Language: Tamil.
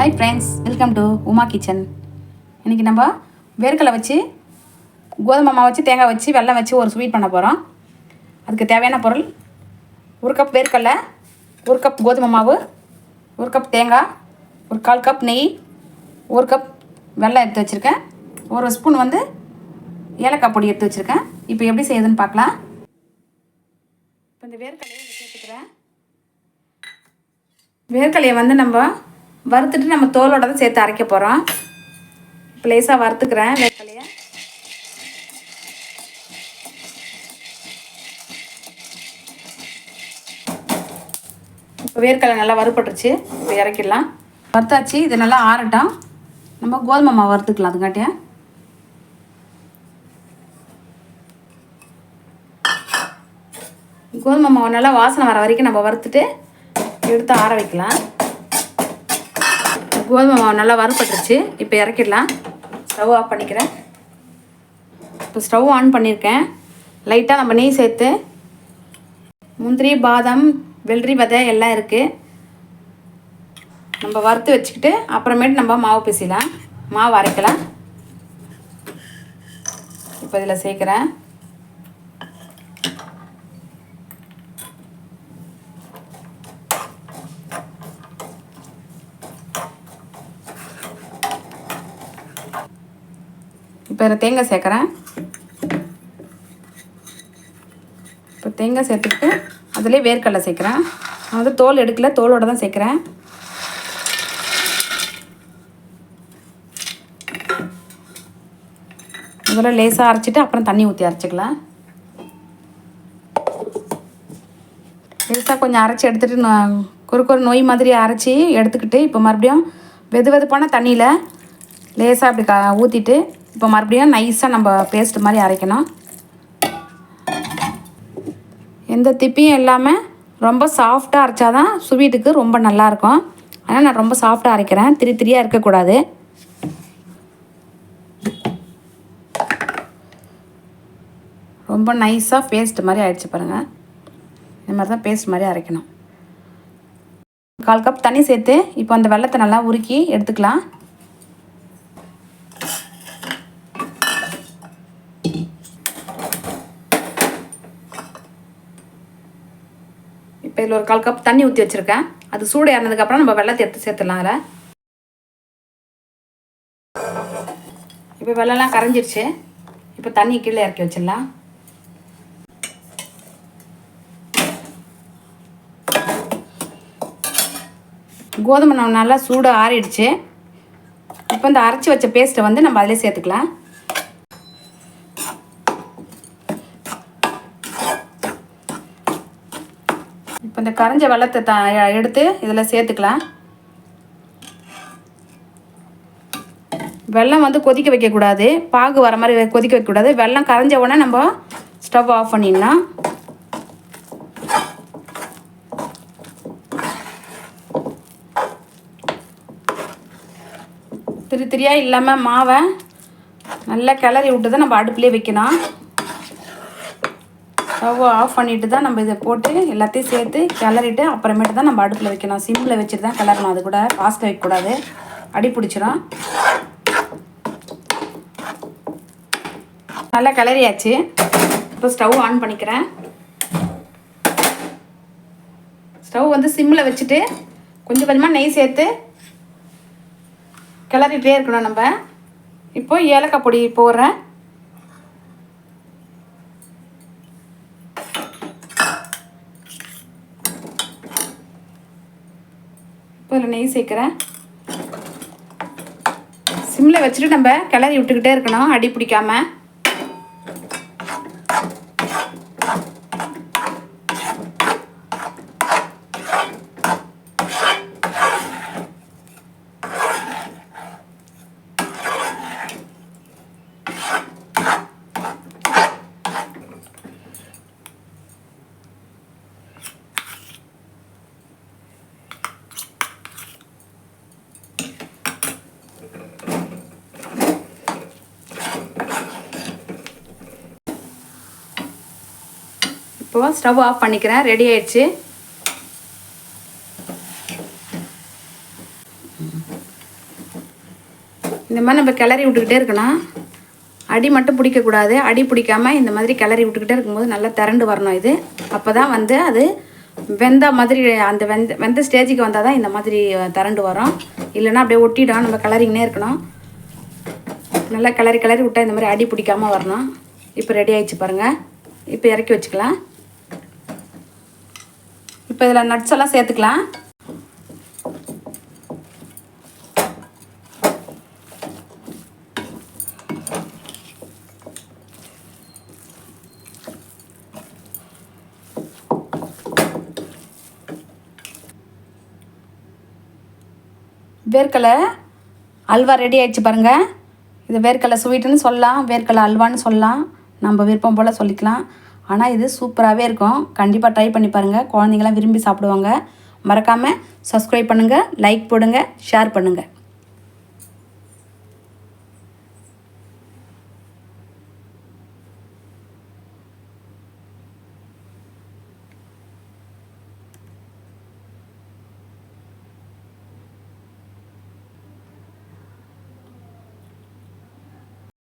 Hi friends, welcome to Uma kitchen. இன்றைக்கி நம்ம வேர்க்கடலை வச்சு கோதுமை மாவு வச்சு தேங்காய் வச்சு வெல்லம் வச்சு ஒரு ஸ்வீட் பண்ண போகிறோம். அதுக்கு தேவையான பொருள்: 1 கப் வேர்க்கடலை, 1 கப் கோதுமை மாவு, 1 கப் தேங்காய், 1/4 கப் நெய், 1 கப் வெல்லம் எடுத்து வச்சுருக்கேன், 1 ஸ்பூன் ஏலக்காய் பொடி எடுத்து வச்சுருக்கேன். இப்போ எப்படி செய்யுதுன்னு பார்க்கலாம். இப்போ இந்த வேர்க்கடலையை சேர்த்துக்கிறேன். வேர்க்கடலையை நம்ம வறுத்துட்டு நம்ம தோலோட தான் சேர்த்து அரைக்க போகிறோம். இப்போ லேசாக வறுத்துக்கிறேன் வேர்க்கடலையை. இப்போ வேர்க்கடலை நல்லா வறுபட்டுருச்சு. இப்போ இறக்கிடலாம். வறுத்தாச்சு. இது நல்லா ஆறட்டும். நம்ம கோதுமை மாவு வறுத்துக்கலாம். அதுங்காட்டியா கோதுமை மாவு நல்லா வாசனை வர வரைக்கும் நம்ம வறுத்துட்டு எடுத்து ஆற வைக்கலாம். கோதுமை மாவு நல்லா வறுபட்டுருச்சு. இப்போ இறக்கிடலாம். ஸ்டவ் ஆஃப் பண்ணிக்கிறேன். இப்போ ஸ்டவ் ஆன் பண்ணியிருக்கேன். லைட்டாக நம்ம நெய் சேர்த்து முந்திரி, பாதாம், வெள்ளரி விதை எல்லாம் இருக்குது. நம்ம வறுத்து வச்சுக்கிட்டு அப்புறமேட்டு நம்ம மாவு பிசையலாம், மாவு அரைக்கலாம். இப்போ இதில் சேர்க்குறேன். இப்போ இதில் தேங்காய் சேர்க்குறேன். இப்போ தேங்காய் சேர்த்துக்கிட்டு அதிலே வேர்க்கடலை சேர்க்குறேன். நான் தோல் எடுக்கல, தோலோடு தான் சேர்க்குறேன். முதல்ல லேசாக அரைச்சிட்டு அப்புறம் தண்ணி ஊற்றி அரைச்சிக்கலாம். லேசாக கொஞ்சம் அரைச்சி எடுத்துகிட்டு ஒரு நொய் மாதிரி அரைச்சி எடுத்துக்கிட்டு இப்போ மறுபடியும் வெதுவெதுப்பான தண்ணியில் லேசாக அப்படி ஊற்றிட்டு இப்போ மறுபடியும் நைஸாக நம்ம பேஸ்ட் மாதிரி அரைக்கணும். எந்த திப்பியும் இல்லாமல் ரொம்ப சாஃப்டாக அரைச்சாதான் ஸ்வீட்டுக்கு ரொம்ப நல்லாயிருக்கும். ஆனால் நான் ரொம்ப சாஃப்டாக அரைக்கிறேன். திரியாக இருக்கக்கூடாது. ரொம்ப நைஸாக பேஸ்ட் மாதிரி ஆயிடுச்சு பாருங்கள். இந்த மாதிரி தான் பேஸ்ட் மாதிரி அரைக்கணும். 1/4 கப் தண்ணி சேர்த்து இப்போ அந்த வெல்லத்தை நல்லா உருக்கி எடுத்துக்கலாம். இப்போ இதில் ஒரு 1/4 கப் தண்ணி ஊற்றி வச்சுருக்கேன். அது சூடு ஏறினதுக்கப்புறம் நம்ம வெல்லத்தை எடுத்து சேர்த்துடலாம். அதில் இப்போ வெல்லம்லாம் கரைஞ்சிருச்சு. இப்போ தண்ணி கீழே இறக்கி வச்சிடலாம். கோதுமை மாவு நல்லா சூடு ஆறிடுச்சு. இப்போ இந்த அரைச்சி வச்ச பேஸ்ட்டை நம்ம அதிலே சேர்த்துக்கலாம். இப்போ இந்த கரைஞ்ச வெல்லத்தை எடுத்து இதில் சேர்த்துக்கலாம். வெல்லம் கொதிக்க வைக்கக்கூடாது, பாகு வர மாதிரி கொதிக்க வைக்கக்கூடாது. வெல்லம் கரைஞ்ச உடனே நம்ம ஸ்டவ் ஆஃப் பண்ணிடலாம். திரியாக இல்லாமல் மாவை நல்லா கிளறி விட்டு தான் நம்ம அடுப்புலேயே வைக்கணும். ஸ்டவ் ஆஃப் பண்ணிவிட்டு தான் நம்ம இதை போட்டு எல்லாத்தையும் சேர்த்து கிளறிட்டு அப்புறமேட்டு தான் நம்ம அடுப்பில் வைக்கணும். சிம்மில் வச்சுட்டு தான் கிளறணும். அது கூட ஃபாஸ்ட்டாக வைக்கக்கூடாது, அடி பிடிச்சிடும். நல்லா கிளறியாச்சு. இப்போ ஸ்டவ் ஆன் பண்ணிக்கிறேன். ஸ்டவ் சிம்மில் வச்சுட்டு கொஞ்சம் கொஞ்சமாக நெய் சேர்த்து கிளறிட்டே இருக்கணும். நம்ம இப்போ ஏலக்காய் பொடி போடுறேன். இப்போ இதில் நெய் சேர்க்குறேன். சிம்மில் வச்சுட்டு நம்ம கிளறி விட்டுக்கிட்டே இருக்கணும், அடி பிடிக்காமல். இப்போது ஸ்டவ் ஆஃப் பண்ணிக்கிறேன். ரெடி ஆயிடுச்சு. இந்த மாதிரி நம்ம கிளறி விட்டுக்கிட்டே இருக்கணும். அடி மட்டும் பிடிக்கக்கூடாது. அடி பிடிக்காமல் இந்த மாதிரி கிளறி விட்டுக்கிட்டே இருக்கும்போது நல்லா திரண்டு வரணும். இது அப்போ தான் வந்து அது வெந்த மாதிரி அந்த வெந்த ஸ்டேஜுக்கு வந்தால் தான் இந்த மாதிரி திரண்டு வரும். இல்லைன்னா அப்படியே ஒட்டிடும். நம்ம கிளறிங்கன்னே இருக்கணும். நல்லா கிளறி விட்டால் இந்த மாதிரி அடி பிடிக்காமல் வரணும். இப்போ ரெடி ஆகிடுச்சு பாருங்கள். இப்போ இறக்கி வச்சுக்கலாம். இப்போ இதில் நட்ஸ் எல்லாம் சேர்த்துக்கலாம். வேர்க்கடலை அல்வா ரெடி ஆகிடுச்சு பாருங்கள். இது வேர்க்கடலை ஸ்வீட்டுன்னு சொல்லலாம், வேர்க்கடலை அல்வான்னு சொல்லலாம், நம்ம விருப்பம் போல் சொல்லிக்கலாம். ஆனால் இது சூப்பராகவே இருக்கும். கண்டிப்பாக ட்ரை பண்ணி பாருங்கள். குழந்தைங்களாம் விரும்பி சாப்பிடுவாங்க. மறக்காமல் சப்ஸ்கிரைப் பண்ணுங்கள், லைக் போடுங்க, ஷேர் பண்ணுங்கள்.